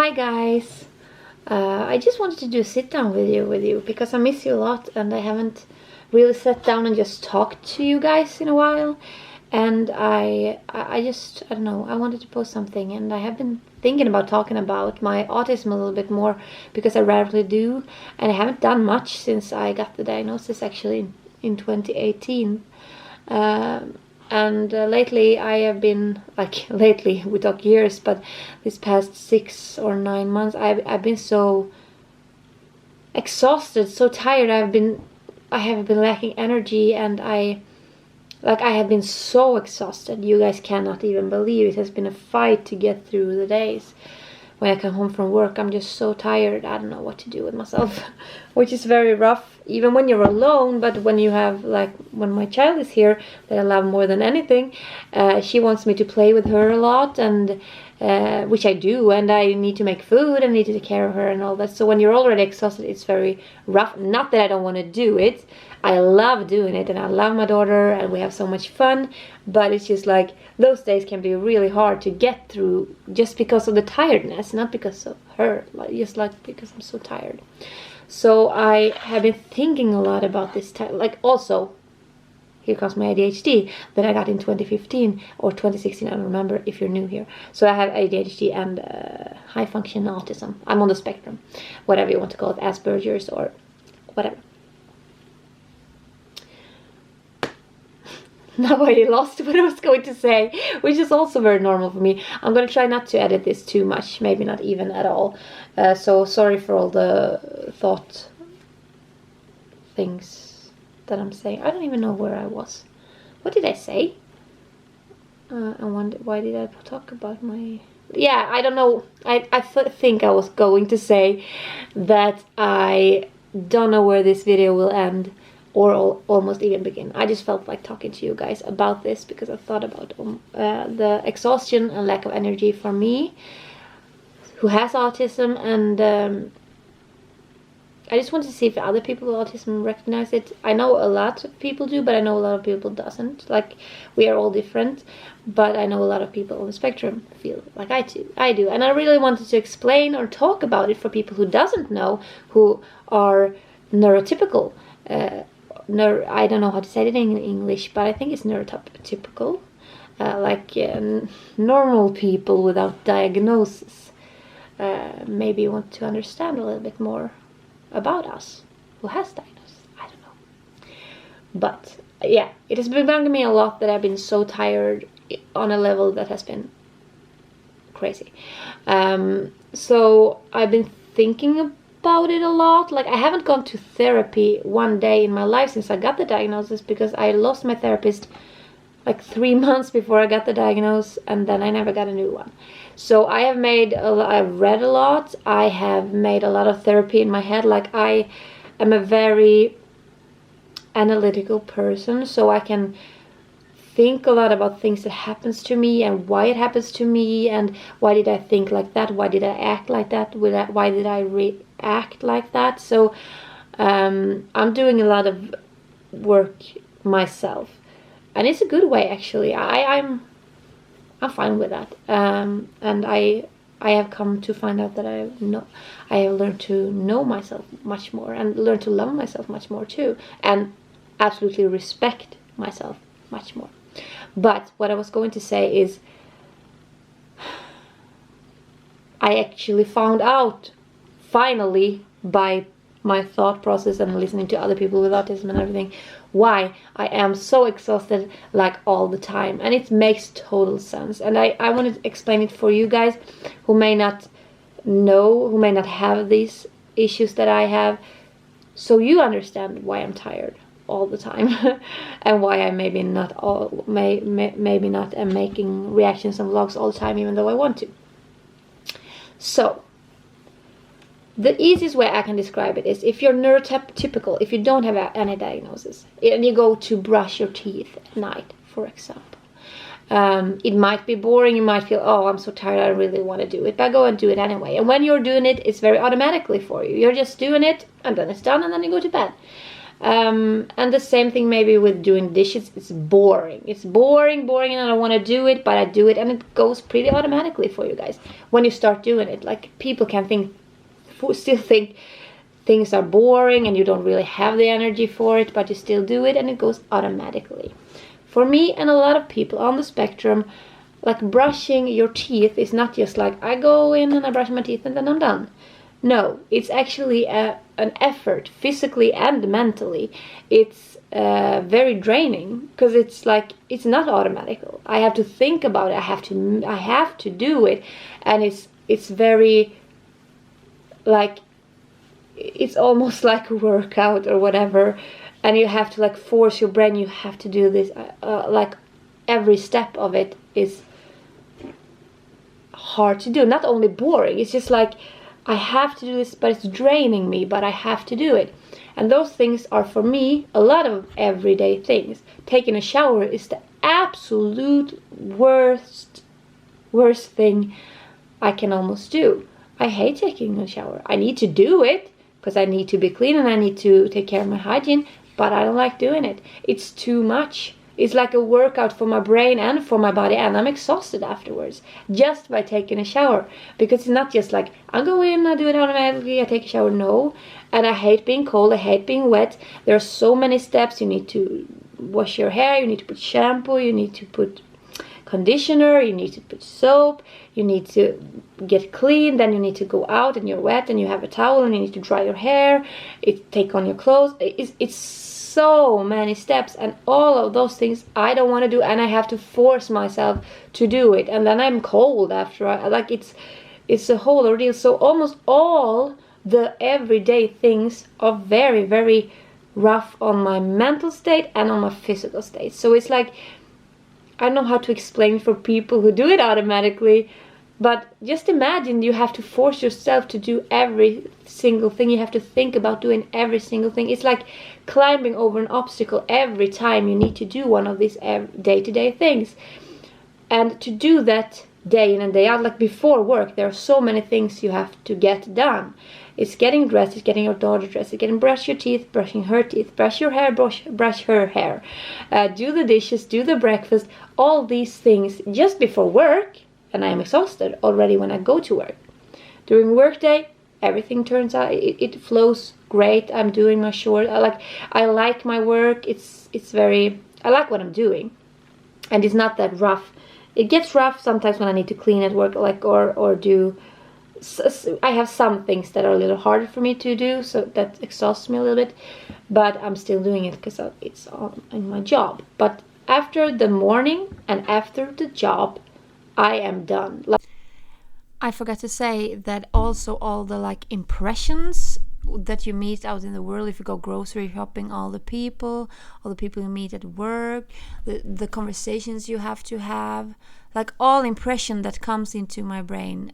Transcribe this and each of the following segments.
Hi guys, I just wanted to do a sit down video with you because I miss you a lot and I haven't really sat down and just talked to you guys in a while. And I don't know, I wanted to post something, and I have been thinking about talking about my autism a little bit more because I rarely do, and I haven't done much since I got the diagnosis actually in 2018. Lately I have been, lately we talk years, but this past 6 or 9 months I've been so exhausted, so tired. I have been lacking energy, and I have been so exhausted. You guys cannot even believe it has been a fight to get through the days. When I come home from work, I'm just so tired. I don't know what to do with myself, which is very rough, even when you're alone. But when you have, when my child is here, that I love more than anything, she wants me to play with her a lot, and which I do, and I need to make food and need to take care of her and all that. So when you're already exhausted, it's very rough. Not that I don't want to do it. I love doing it, and I love my daughter, and we have so much fun, but it's just those days can be really hard to get through just because of the tiredness, not because of her, because I'm so tired. So I have been thinking a lot about this time. Also, here comes my ADHD that I got in 2015 or 2016, I don't remember if you're new here. So I have ADHD and high function autism. I'm on the spectrum, whatever you want to call it, Aspergers or whatever. Now I lost what I was going to say, which is also very normal for me. I'm going to try not to edit this too much, maybe not even at all. So sorry for all the thought things that I'm saying. I don't even know where I was. What did I say? I wonder, why did I talk about my... Yeah, I don't know. I think I was going to say that I don't know where this video will end, or almost even begin. I just felt like talking to you guys about this because I thought about the exhaustion and lack of energy for me, who has autism, and I just want to see if other people with autism recognize it. I know a lot of people do, but I know a lot of people doesn't. We are all different, but I know a lot of people on the spectrum feel like I do. And I really wanted to explain or talk about it for people who doesn't know, who are neurotypical. I don't know how to say it in English, but I think it's neurotypical. Normal people without diagnosis. Maybe you want to understand a little bit more about us who has diagnosis. I don't know. But yeah, it has been bugging me a lot that I've been so tired on a level that has been crazy. So I've been thinking about it a lot. I haven't gone to therapy one day in my life since I got the diagnosis, because I lost my therapist 3 months before I got the diagnosis, and then I never got a new one. So I've read a lot. I have made a lot of therapy in my head. I am a very analytical person, so I can think a lot about things that happens to me and why it happens to me, and why did I think like that, why did I act like that, why did I react like that. So I'm doing a lot of work myself, and it's a good way actually. I'm fine with that, and I have come to find out that I have learned to know myself much more, and learn to love myself much more too, and absolutely respect myself much more. But what I was going to say is, I actually found out finally by my thought process and listening to other people with autism and everything, why I am so exhausted all the time, and it makes total sense. And I want to explain it for you guys who may not know, who may not have these issues that I have, so you understand why I'm tired all the time and why I maybe not am making reactions and vlogs all the time, even though I want to. So the easiest way I can describe it is, if you're neurotypical, if you don't have any diagnosis, and you go to brush your teeth at night, for example, it might be boring. You might feel, oh, I'm so tired, I really want to do it, but go and do it anyway. And when you're doing it, it's very automatically for you. You're just doing it, and then it's done, and then you go to bed. And the same thing maybe with doing dishes. It's boring. It's boring, and I don't want to do it, but I do it, and it goes pretty automatically for you guys when you start doing it. Like, people can still think things are boring and you don't really have the energy for it, but you still do it and it goes automatically. For me and a lot of people on the spectrum, like, brushing your teeth is not just like I go in and I brush my teeth and then I'm done. No, it's actually an effort, physically and mentally. It's very draining, because it's like, it's not automatic. I have to think about it. I have to do it, and it's very, like, it's almost like a workout or whatever, and you have to, like, force your brain. You have to do this. Like, every step of it is hard to do. Not only boring, it's just like, I have to do this, but it's draining me, but I have to do it. And those things are, for me, a lot of everyday things. Taking a shower is the absolute worst thing I can almost do. I hate taking a shower. I need to do it because I need to be clean and I need to take care of my hygiene, but I don't like doing it. It's too much. It's like a workout for my brain and for my body, and I'm exhausted afterwards just by taking a shower. Because it's not just like, I go in, I do it automatically, I take a shower. No. And I hate being cold, I hate being wet. There are so many steps. You need to wash your hair, you need to put shampoo, you need to put conditioner, you need to put soap, you need to get clean, then you need to go out and you're wet and you have a towel and you need to dry your hair, take on your clothes. It's so many steps, and all of those things I don't want to do, and I have to force myself to do it, and then I'm cold after. It's a whole ordeal. So almost all the everyday things are very, very rough on my mental state and on my physical state. So it's like, I don't know how to explain for people who do it automatically, but just imagine you have to force yourself to do every single thing. You have to think about doing every single thing. It's like climbing over an obstacle every time you need to do one of these day-to-day things. And to do that day in and day out, like before work, there are so many things you have to get done. It's getting dressed, it's getting your daughter dressed, it's getting brush your teeth, brushing her teeth, brush your hair, brush her hair, do the dishes, do the breakfast, all these things just before work. And I am exhausted already when I go to work. During workday, everything turns out, it flows great. I'm doing my short. I like my work. It's very, I like what I'm doing, and it's not that rough. It gets rough sometimes when I need to clean at work, or do. I have some things that are a little harder for me to do, so that exhausts me a little bit. But I'm still doing it because it's in my job. But after the morning and after the job, I am done. I forgot to say that also all the impressions that you meet out in the world, if you go grocery shopping, all the people you meet at work, the conversations you have to have, all impression that comes into my brain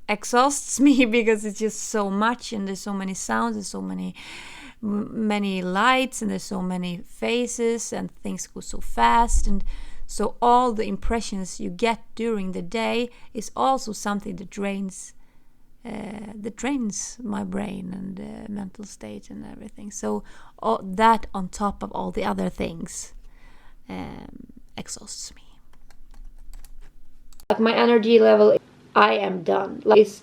exhausts me because it's just so much, and there's so many sounds, there's so many lights, and there's so many faces, and things go so fast, and so all the impressions you get during the day is also something that drains my brain and mental state and everything. So all that on top of all the other things exhausts me. My energy level, I am done. It's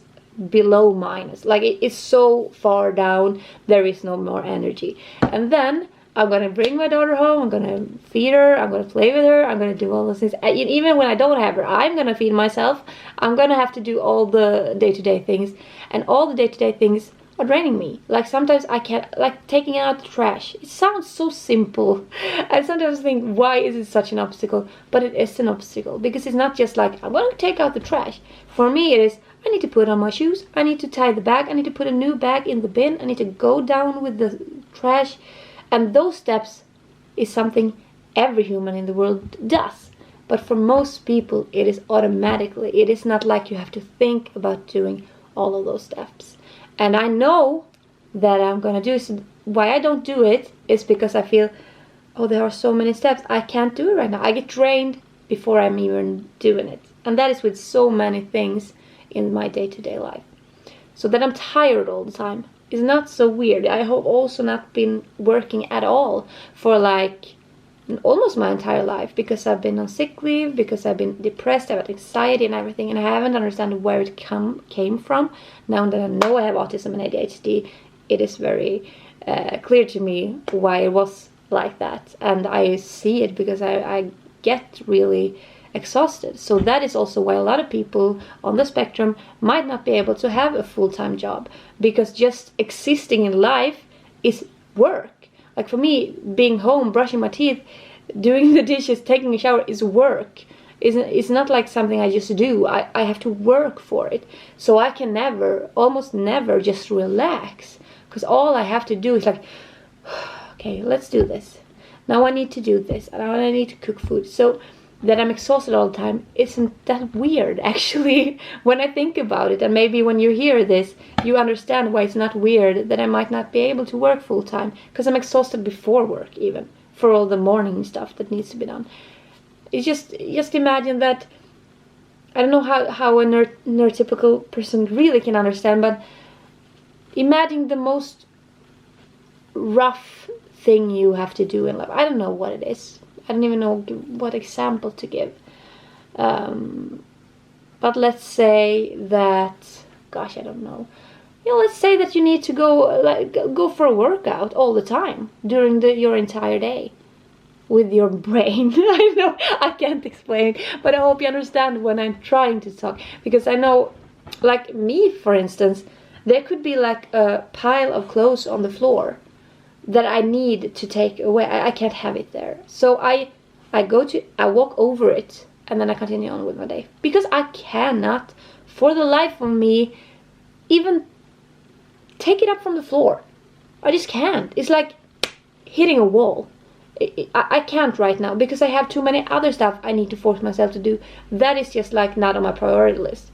below minus. It's so far down, there is no more energy. And then I'm going to bring my daughter home, I'm going to feed her, I'm going to play with her, I'm going to do all those things. Even when I don't have her, I'm going to feed myself. I'm going to have to do all the day-to-day things. And all the day-to-day things are draining me. Sometimes I can't, taking out the trash. It sounds so simple. I sometimes think, why is it such an obstacle? But it is an obstacle. Because it's not just I'm going to take out the trash. For me it is, I need to put on my shoes, I need to tie the bag, I need to put a new bag in the bin, I need to go down with the trash. And those steps is something every human in the world does. But for most people, it is automatically. It is not like you have to think about doing all of those steps. And I know that I'm going to do it. So why I don't do it is because I feel, there are so many steps. I can't do it right now. I get drained before I'm even doing it. And that is with so many things in my day-to-day life. So that I'm tired all the time is not so weird. I have also not been working at all for like almost my entire life, because I've been on sick leave, because I've been depressed, I've had anxiety and everything, and I haven't understood where it came from. Now that I know I have autism and ADHD, it is very clear to me why it was like that, and I see it because I get really exhausted. So that is also why a lot of people on the spectrum might not be able to have a full-time job, because just existing in life is work. Like for me, being home, brushing my teeth, doing the dishes, taking a shower is work. It's not like something I just do. I have to work for it. So I can almost never just relax, because all I have to do is like, okay, let's do this. Now I need to do this, and now I need to cook food. So that I'm exhausted all the time isn't that weird, actually, when I think about it. And maybe when you hear this, you understand why it's not weird that I might not be able to work full time, because I'm exhausted before work, even for all the morning stuff that needs to be done. It's just imagine that. I don't know how a neurotypical person really can understand, but imagine the most rough thing you have to do in life. I don't know what it is. I don't even know what example to give. But let's say that, gosh, I don't know. Let's say that you need to go for a workout all the time during your entire day with your brain. I know I can't explain, but I hope you understand when I'm trying to talk, because I know, like me, for instance, there could be like a pile of clothes on the floor that I need to take away. I can't have it there. So I walk over it, and then I continue on with my day. Because I cannot, for the life of me, even take it up from the floor. I just can't. It's like hitting a wall. I can't right now, because I have too many other stuff I need to force myself to do. That is just like not on my priority list.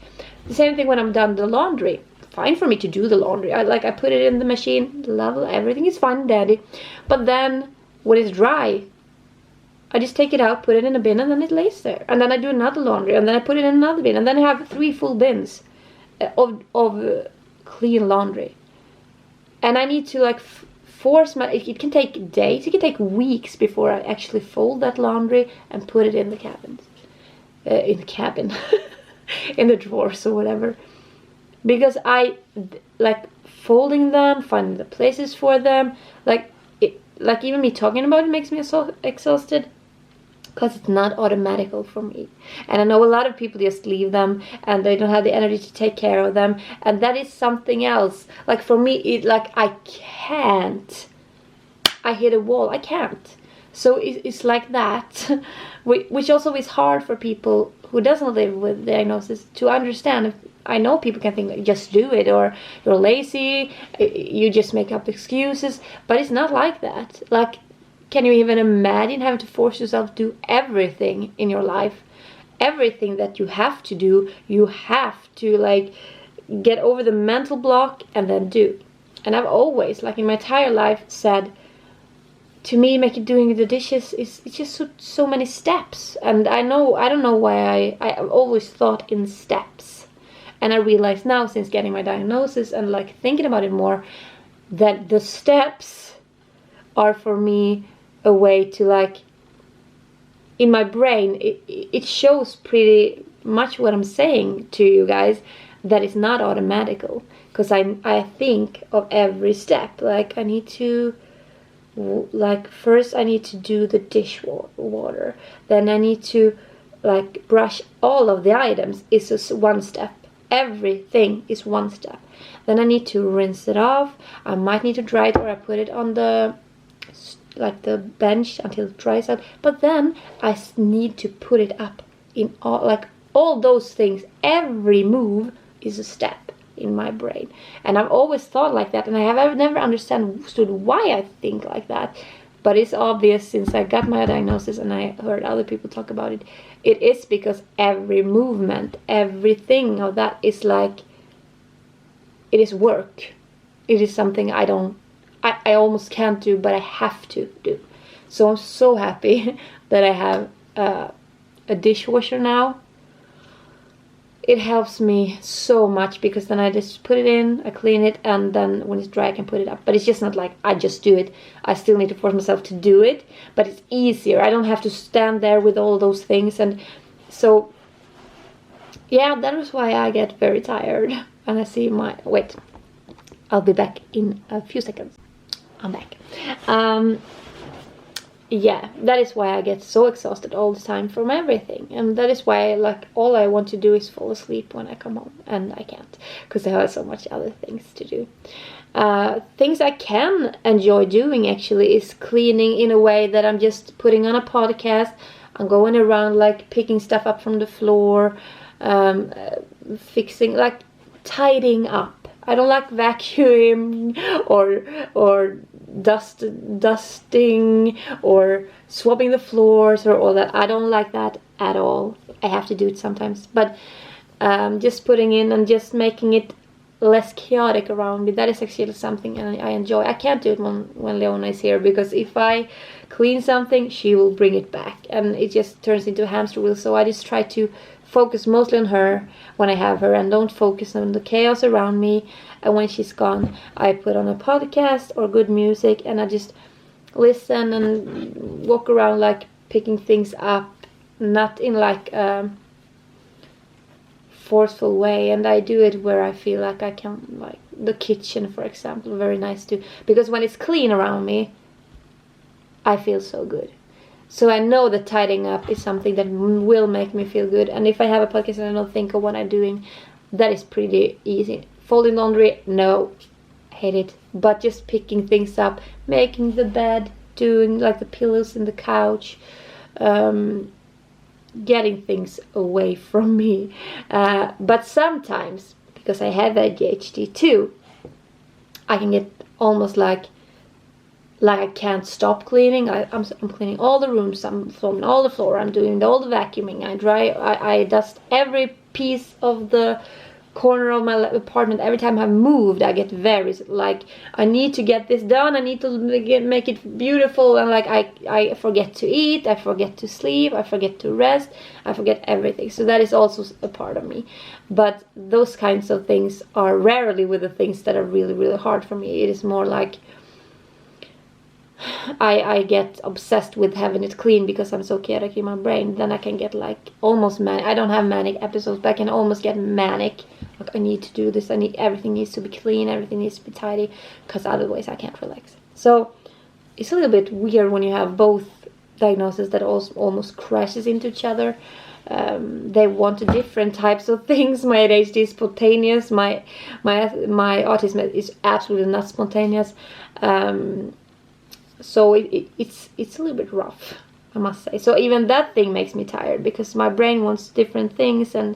The same thing when I'm done the laundry. Fine for me to do the laundry. I put it in the machine, level, everything is fine, daddy. But then when it's dry, I just take it out, put it in a bin, and then it lays there. And then I do another laundry, and then I put it in another bin, and then I have 3 full bins of clean laundry. And I need to like force it can take days, it can take weeks before I actually fold that laundry and put it in the cabin. In the drawers or whatever. Because I like folding them, finding the places for them. Like even me talking about it makes me so exhausted, because it's not automatical for me. And I know a lot of people just leave them and they don't have the energy to take care of them, and that is something else. Like for me, I can't. I hit a wall. I can't. So it's like that, which also is hard for people who doesn't live with diagnosis to understand. I know people can think like, just do it, or you're lazy, you just make up excuses, but it's not like that. Like, can you even imagine having to force yourself to do everything in your life? Everything that you have to do, you have to like get over the mental block and then do. And I've always, like in my entire life, said, to me, doing the dishes it's just so many steps. And I don't know why I've always thought in steps. And I realize now, since getting my diagnosis and like thinking about it more, that the steps are for me a way to like, in my brain, it shows pretty much what I'm saying to you guys, that it's not automatical. Because I think of every step. Like I need to, like first I need to do the dishwater. Then I need to like brush all of the items. It's just one step. Everything is one step. Then I need to rinse it off. I might need to dry it, or I put it on the bench until it dries out. But then I need to put it up in all those things. Every move is a step in my brain, and I've always thought like that, and I've never understood why I think like that. But it's obvious since I got my diagnosis and I heard other people talk about it. It is because every movement, everything of that is like, it is work. It is something I almost can't do, but I have to do. So I'm so happy that I have a dishwasher now. it helps me so much, because then I just put it in, I clean it, and then when it's dry I can put it up. But it's just not like I just do it. I still need to force myself to do it, but it's easier. I don't have to stand there with all those things. And so yeah, that is why I get very tired. And I see my... Wait, I'll be back in a few seconds. I'm back. Yeah, that is why I get so exhausted all the time from everything. And that is why, like, all I want to do is fall asleep when I come home. And I can't, because I have so much other things to do. Things I can enjoy doing, actually, is cleaning in a way that I'm just putting on a podcast. I'm going around, like, picking stuff up from the floor, fixing, like, tidying up. I don't like vacuuming or dusting or swabbing the floors or all that. I don't like that at all. I have to do it sometimes, but just putting in and just making it less chaotic around me, that is actually something I enjoy. I can't do it when Leona is here, because if I clean something, she will bring it back, and it just turns into a hamster wheel. So I just try to focus mostly on her when I have her, and don't focus on the chaos around me. And when she's gone, I put on a podcast or good music, and I just listen and walk around, like, picking things up, not in like a forceful way. And I do it where I feel like I can, like the kitchen, for example, very nice too, because when it's clean around me, I feel so good. So I know that tidying up is something that will make me feel good. And if I have a podcast and I don't think of what I'm doing, that is pretty easy. Folding laundry, no, hate it. But just picking things up, making the bed, doing like the pillows in the couch, getting things away from me. But sometimes, because I have ADHD too, I can get almost like I can't stop cleaning. I'm cleaning all the rooms, I'm foaming all the floor, I'm doing all the vacuuming, I dust every piece of the corner of my apartment. Every time I moved, I get very, like, I need to get this done, I need to make it beautiful, and like I forget to eat, I forget to sleep, I forget to rest, I forget everything. So that is also a part of me. But those kinds of things are rarely with the things that are really, really hard for me. It is more like I get obsessed with having it clean because I'm so chaotic in my brain. Then I can get like almost manic. I don't have manic episodes, but I can almost get manic. Like, I need to do this. Everything needs to be clean. Everything needs to be tidy, because otherwise I can't relax. So it's a little bit weird when you have both diagnoses that also almost crashes into each other. They want different types of things. My ADHD is spontaneous. My autism is absolutely not spontaneous. So it's a little bit rough, I must say. So even that thing makes me tired, because my brain wants different things, and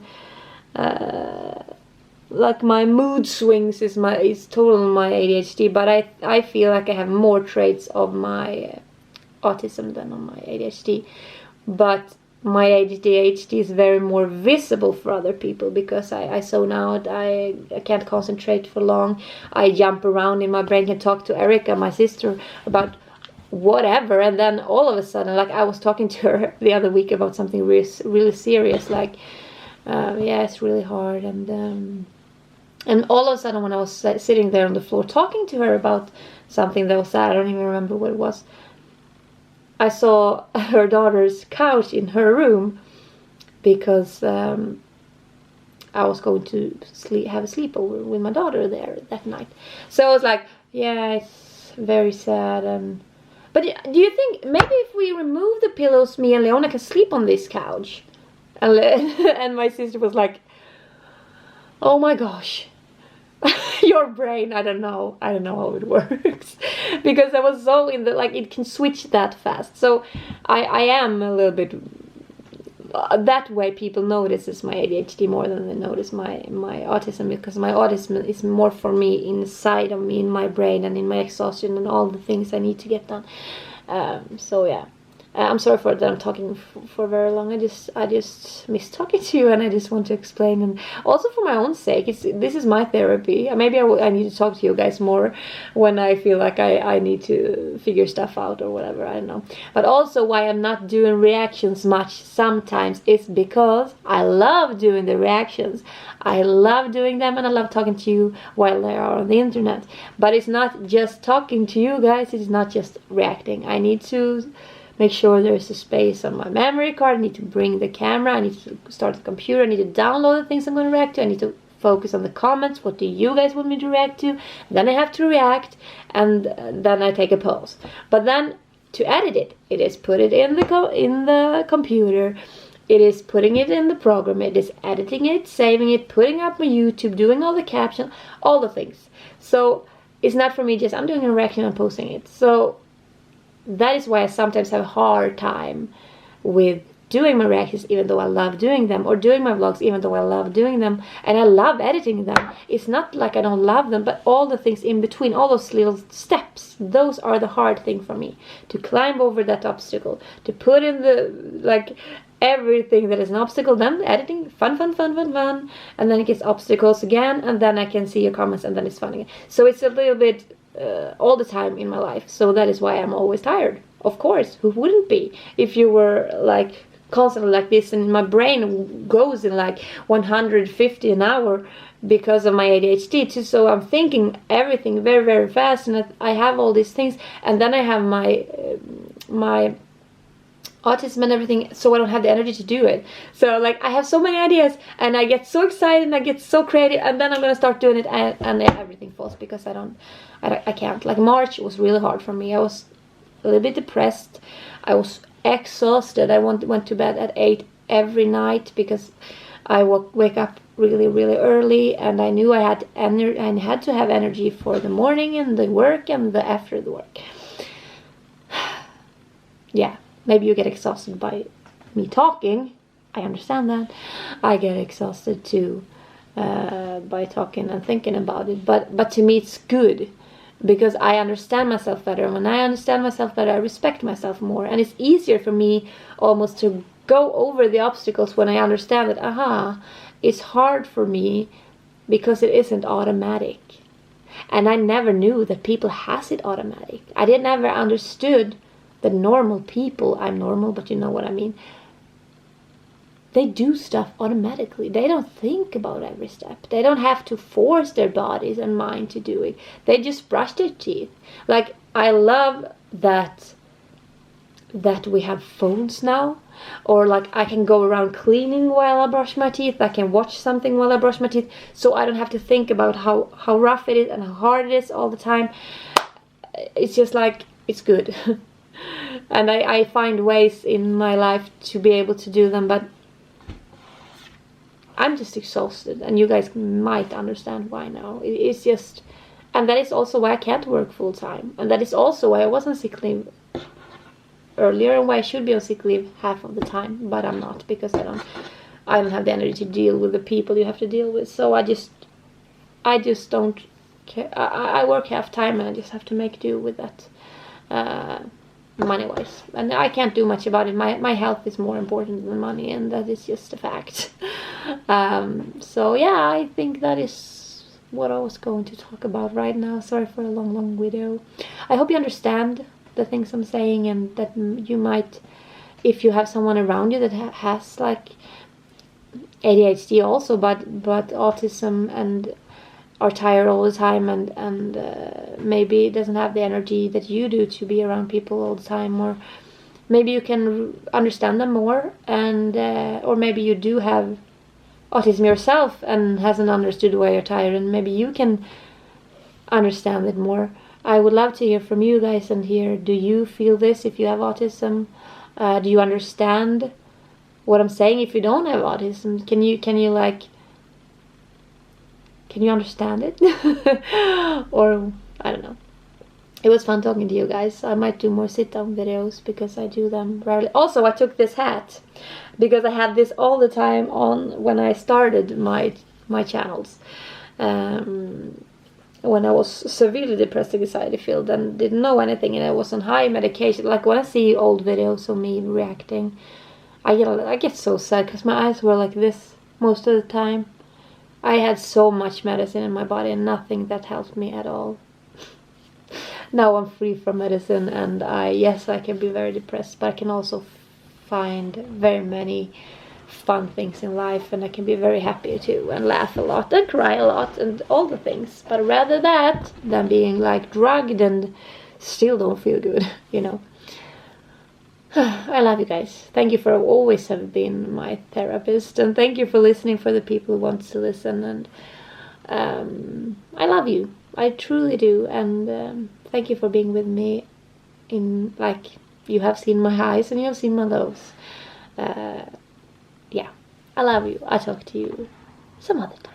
like my mood swings is total my ADHD. But I feel like I have more traits of my autism than on my ADHD. But my ADHD is very more visible for other people, because I zone out, I can't concentrate for long, I jump around in my brain, can talk to Erica, my sister, about whatever, and then all of a sudden, like, I was talking to her the other week about something really serious, like yeah, it's really hard, and all of a sudden when I was sitting there on the floor talking to her about something that was sad, I don't even remember what it was, I saw her daughter's couch in her room, because I was going to have a sleepover with my daughter there that night. So I was like, yeah, it's very sad. But do you think maybe if we remove the pillows, me and Leona can sleep on this couch? And my sister was like, oh my gosh, your brain, I don't know how it works. Because I was so in the, like, it can switch that fast. So I am a little bit, that way people notices my ADHD more than they notice my autism, because my autism is more for me inside of me, in my brain, and in my exhaustion and all the things I need to get done. So yeah, I'm sorry for that I'm talking for very long. I just miss talking to you, and I just want to explain, and also for my own sake. This is my therapy. Maybe I need to talk to you guys more when I feel like I need to figure stuff out or whatever. I don't know. But also why I'm not doing reactions much sometimes is because I love doing the reactions. I love doing them, and I love talking to you while they are on the internet. But it's not just talking to you guys. It's not just reacting. I need to make sure there's a space on my memory card. I need to bring the camera. I need to start the computer. I need to download the things I'm going to react to. I need to focus on the comments. What do you guys want me to react to? Then I have to react, and then I take a pause. But then to edit it, it is put it in the computer. It is putting it in the program. It is editing it, saving it, putting up on YouTube, doing all the captions, all the things. So it's not for me just I'm doing a reaction and posting it. So that is why I sometimes have a hard time with doing my reactions, even though I love doing them, or doing my vlogs, even though I love doing them, and I love editing them. It's not like I don't love them, but all the things in between, all those little steps, those are the hard thing for me. To climb over that obstacle, to put in the, everything that is an obstacle, then editing, fun, and then it gets obstacles again, and then I can see your comments, and then it's fun again. So it's a little bit all the time in my life. So that is why I'm always tired. Of course, who wouldn't be if you were constantly like this, and my brain goes in 150 an hour because of my ADHD too. So I'm thinking everything very, very fast, and I have all these things, and then I have my autism and everything, so I don't have the energy to do it. So I have so many ideas, and I get so excited, and I get so creative, and then I'm gonna start doing it, and everything falls because I can't. March was really hard for me. I was a little bit depressed. I was exhausted. I went to bed at 8 every night because I wake up really, really early, and I knew I had to have energy for the morning and the work and after the work. Yeah. Maybe you get exhausted by me talking. I understand that. I get exhausted too by talking and thinking about it. But to me it's good because I understand myself better. When I understand myself better, I respect myself more. And it's easier for me almost to go over the obstacles when I understand that, it's hard for me because it isn't automatic. And I never knew that people has it automatic. I never understood the normal people, I'm normal, but you know what I mean. They do stuff automatically. They don't think about every step. They don't have to force their bodies and mind to do it. They just brush their teeth. I love that we have phones now. Or I can go around cleaning while I brush my teeth. I can watch something while I brush my teeth. So I don't have to think about how rough it is and how hard it is all the time. It's just it's good. And I find ways in my life to be able to do them, but I'm just exhausted, and you guys might understand why now. It's just, and that is also why I can't work full time, and that is also why I was on sick leave earlier, and why I should be on sick leave half of the time, but I'm not, because I don't have the energy to deal with the people you have to deal with. So I just don't care. I work half time, and I just have to make do with that. Money-wise, and I can't do much about it. My health is more important than money, and that is just a fact. So yeah, I think that is what I was going to talk about right now. Sorry for a long video. I hope you understand the things I'm saying, and that you might, if you have someone around you that has ADHD also, but autism, and are tired all the time, and maybe doesn't have the energy that you do to be around people all the time, or maybe you can understand them more, and or maybe you do have autism yourself and hasn't understood why you're tired, and maybe you can understand it more. I would love to hear from you guys and hear, do you feel this if you have autism? Do you understand what I'm saying if you don't have autism? Can you understand it? Or, I don't know. It was fun talking to you guys. I might do more sit-down videos because I do them rarely. Also, I took this hat because I had this all the time on when I started my channels. when I was severely depressed and anxiety filled and didn't know anything, and I was on high medication. Like when I see old videos of me reacting, I get so sad because my eyes were like this most of the time. I had so much medicine in my body and nothing that helped me at all. Now I'm free from medicine, and yes, I can be very depressed, but I can also find very many fun things in life, and I can be very happy too, and laugh a lot and cry a lot and all the things. But rather that than being like drugged and still don't feel good, you know. I love you guys. Thank you for always have been my therapist, and thank you for listening, for the people who want to listen. And I love you. I truly do. And thank you for being with me. In like, you have seen my highs and you have seen my lows. Yeah, I love you. I'll talk to you some other time.